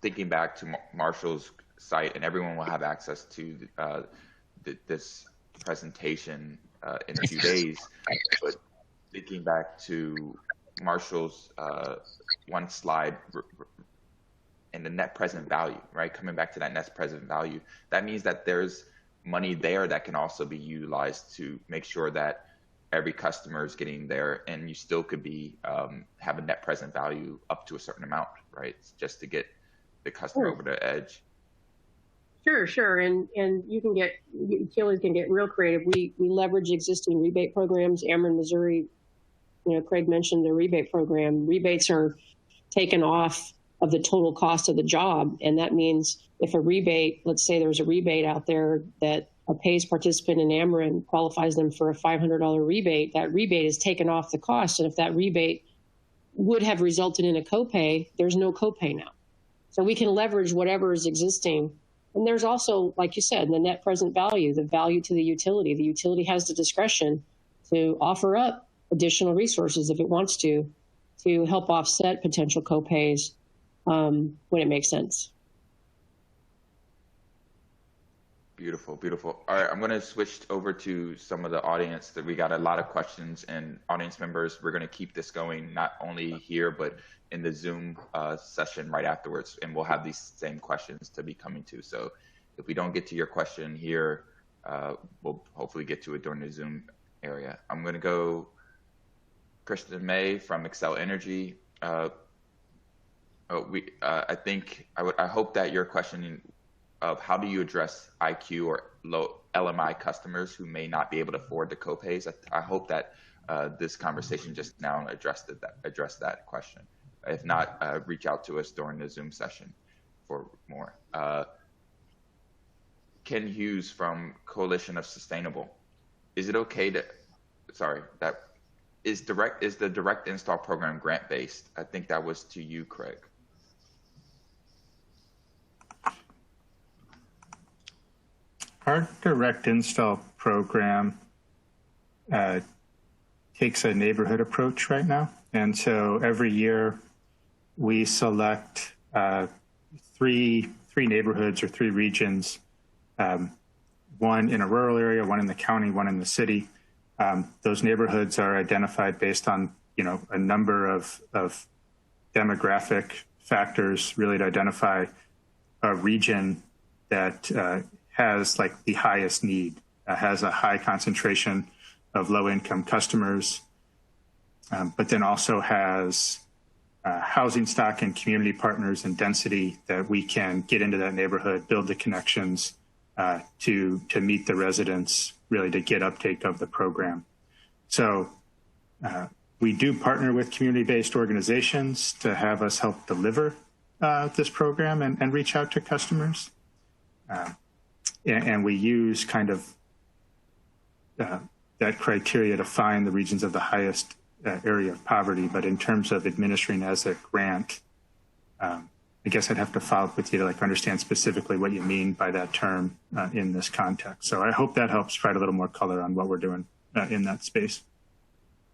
thinking back to Marshall's site, and everyone will have access to this presentation in a few days, but thinking back to Marshall's one slide and the net present value, right? Coming back to that net present value, that means that there's money there that can also be utilized to make sure that every customer is getting there, and you still could be have a net present value up to a certain amount, right? Just to get the customer over the edge. Sure. And utilities can get real creative. We leverage existing rebate programs. Ameren, Missouri, Craig mentioned the rebate program. Rebates are taken off of the total cost of the job. And that means if a rebate, let's say there's a rebate out there that a PAYS participant in Ameren qualifies them for a $500 rebate, that rebate is taken off the cost. And if that rebate would have resulted in a copay, there's no copay now. So we can leverage whatever is existing. And there's also, like you said, the net present value, the value to the utility. The utility has the discretion to offer up additional resources if it wants to help offset potential copays when it makes sense. Beautiful. All right, I'm going to switch over to some of the audience. That we got a lot of questions, and audience members, we're going to keep this going not only here but in the Zoom session right afterwards, and we'll have these same questions to be coming to. So if we don't get to your question here, we'll hopefully get to it during the Zoom area. I'm going to go Kristen May from Excel Energy. I hope that your question of how do you address IQ or low LMI customers who may not be able to afford the copays. I hope that this conversation just now addressed that question. If not, reach out to us during the Zoom session for more. Ken Hughes from Coalition of Sustainable. Is it okay to, is the direct install program grant based? I think that was to you, Craig. Our direct install program takes a neighborhood approach right now. And so every year we select three neighborhoods or three regions, one in a rural area, one in the county, one in the city. Those neighborhoods are identified based on, a number of demographic factors, really to identify a region that has like the highest need, has a high concentration of low-income customers, but then also has housing stock and community partners and density that we can get into that neighborhood, build the connections to meet the residents, really to get uptake of the program. So we do partner with community-based organizations to have us help deliver this program and reach out to customers. And we use kind of that criteria to find the regions of the highest area of poverty. But in terms of administering as a grant, I guess I'd have to follow up with you to understand specifically what you mean by that term in this context. So I hope that helps provide a little more color on what we're doing in that space.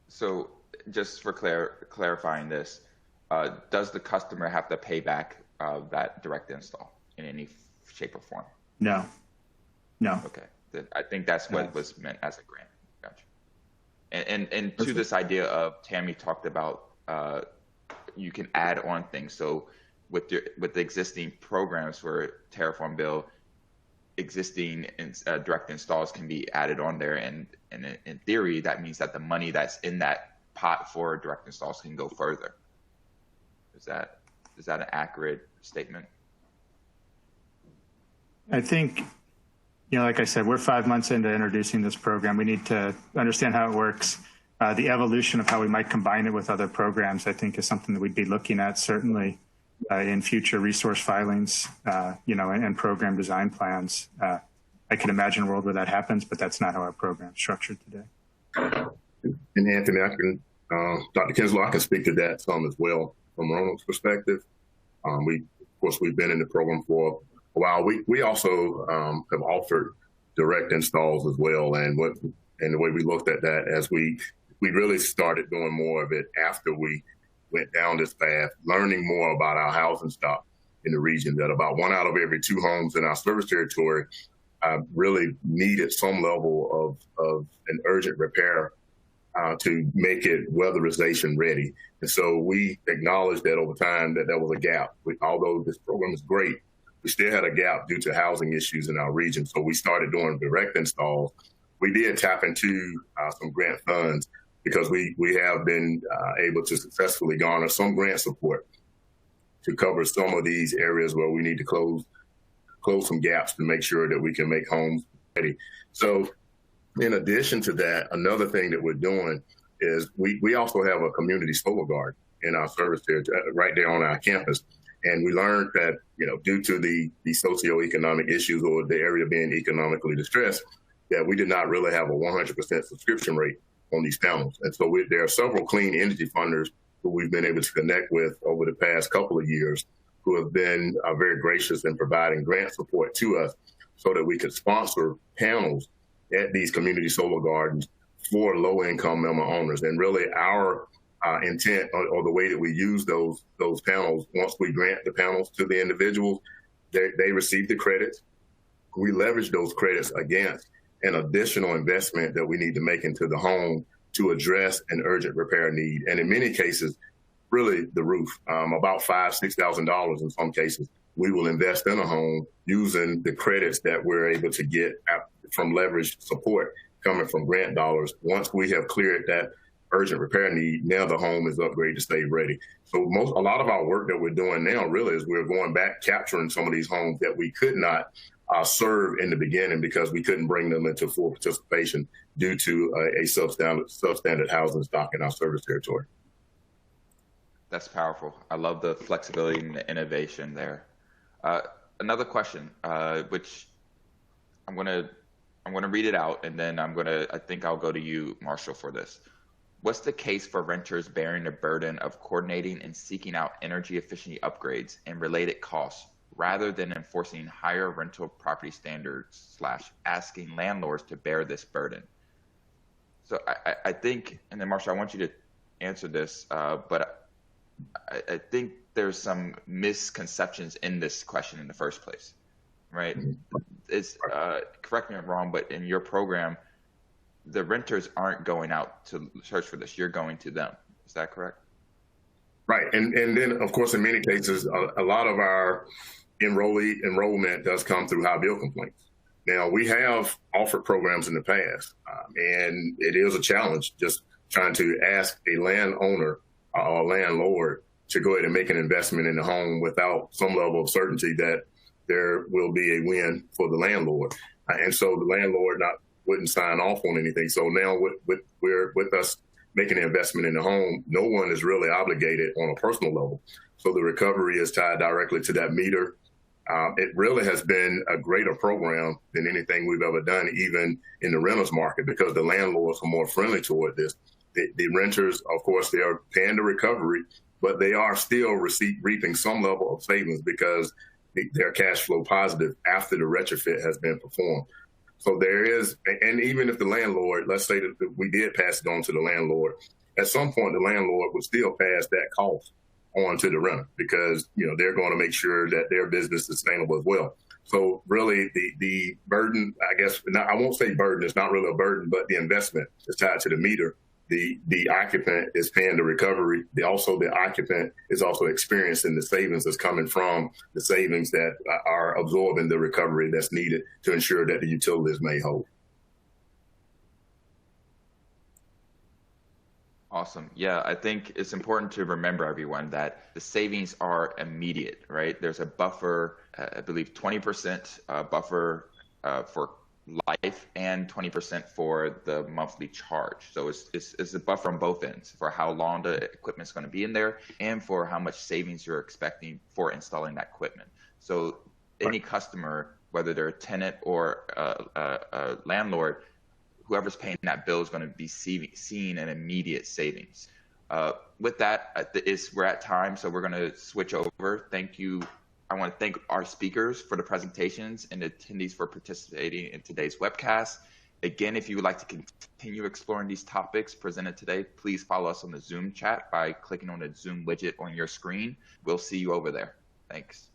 So just for clarifying this, does the customer have to pay back that direct install in any shape or form? No. Okay. I think that's what was meant as a grant. Gotcha. And to this idea of Tammy talked about, you can add on things. So with the existing programs for Tariffed Bill, existing direct installs can be added on there, and in theory, that means that the money that's in that pot for direct installs can go further. Is that an accurate statement? I think, like I said, we're 5 months into introducing this program. We need to understand how it works. The evolution of how we might combine it with other programs, I think, is something that we'd be looking at certainly in future resource filings, and program design plans. I can imagine a world where that happens, but that's not how our program is structured today. And Anthony, Dr. Kinslow, I can speak to that some as well from Roanoke's perspective. We've been in the program for a while. We also have offered direct installs as well, and the way we looked at that as we really started doing more of it after we went down this path, learning more about our housing stock in the region, that about 1 out of every 2 homes in our service territory really needed some level of an urgent repair to make it weatherization ready. And so we acknowledged that over time that there was a gap. Although this program is great, we still had a gap due to housing issues in our region. So we started doing direct installs. We did tap into some grant funds because we have been able to successfully garner some grant support to cover some of these areas where we need to close some gaps to make sure that we can make homes ready. So in addition to that, another thing that we're doing is we also have a community solar garden in our service territory right there on our campus. And we learned that, due to the socioeconomic issues or the area being economically distressed, that we did not really have a 100% subscription rate on these panels. And so there are several clean energy funders who we've been able to connect with over the past couple of years who have been very gracious in providing grant support to us so that we could sponsor panels at these community solar gardens for low-income member owners. And really our intent or the way that we use those panels, once we grant the panels to the individuals, they receive the credits. We leverage those credits against an additional investment that we need to make into the home to address an urgent repair need. And in many cases, really the roof, about $5,000, $6,000 in some cases, we will invest in a home using the credits that we're able to get from leveraged support coming from grant dollars. Once we have cleared that urgent repair need, now the home is upgraded to stay ready. So a lot of our work that we're doing now really is we're going back, capturing some of these homes that we could not serve in the beginning because we couldn't bring them into full participation due to a substandard housing stock in our service territory. That's powerful. I love the flexibility and the innovation there. Another question, which I'm gonna read it out, and then I think I'll go to you, Marshall, for this. What's the case for renters bearing the burden of coordinating and seeking out energy efficiency upgrades and related costs, rather than enforcing higher rental property standards / asking landlords to bear this burden? So I think, and then Marshall, I want you to answer this, but I think there's some misconceptions in this question in the first place, right? It's correct me if I'm wrong, but in your program, the renters aren't going out to search for this. You're going to them. Is that correct? Right. And then, of course, in many cases, a lot of our enrollment does come through high bill complaints. Now, we have offered programs in the past, and it is a challenge just trying to ask a landowner or a landlord to go ahead and make an investment in the home without some level of certainty that there will be a win for the landlord. And so the landlord wouldn't sign off on anything. So now with us making an investment in the home, no one is really obligated on a personal level. So the recovery is tied directly to that meter. It really has been a greater program than anything we've ever done, even in the renters market, because the landlords are more friendly toward this. The renters, of course, they are paying the recovery, but they are still reaping some level of savings because they're cash flow positive after the retrofit has been performed. So there is, and even if the landlord, let's say that we did pass it on to the landlord, at some point the landlord would still pass that cost on to the renter because, they're going to make sure that their business is sustainable as well. So really the burden, I guess, I won't say burden, it's not really a burden, but the investment is tied to the meter. the occupant is paying the recovery. The occupant is also experiencing the savings that's coming from the savings that are absorbing the recovery that's needed to ensure that the utility is made whole. Awesome. Yeah, I think it's important to remember, everyone, that the savings are immediate, right? There's a buffer, I believe 20% buffer for life and 20% for the monthly charge. So it's a buffer on both ends for how long the equipment's going to be in there and for how much savings you're expecting for installing that equipment. So any customer, whether they're a tenant or a landlord, whoever's paying that bill is going to be seeing an immediate savings. With that, we're at time, so we're going to switch over. Thank you. I want to thank our speakers for the presentations and the attendees for participating in today's webcast. Again, if you would like to continue exploring these topics presented today, please follow us on the Zoom chat by clicking on the Zoom widget on your screen. We'll see you over there. Thanks.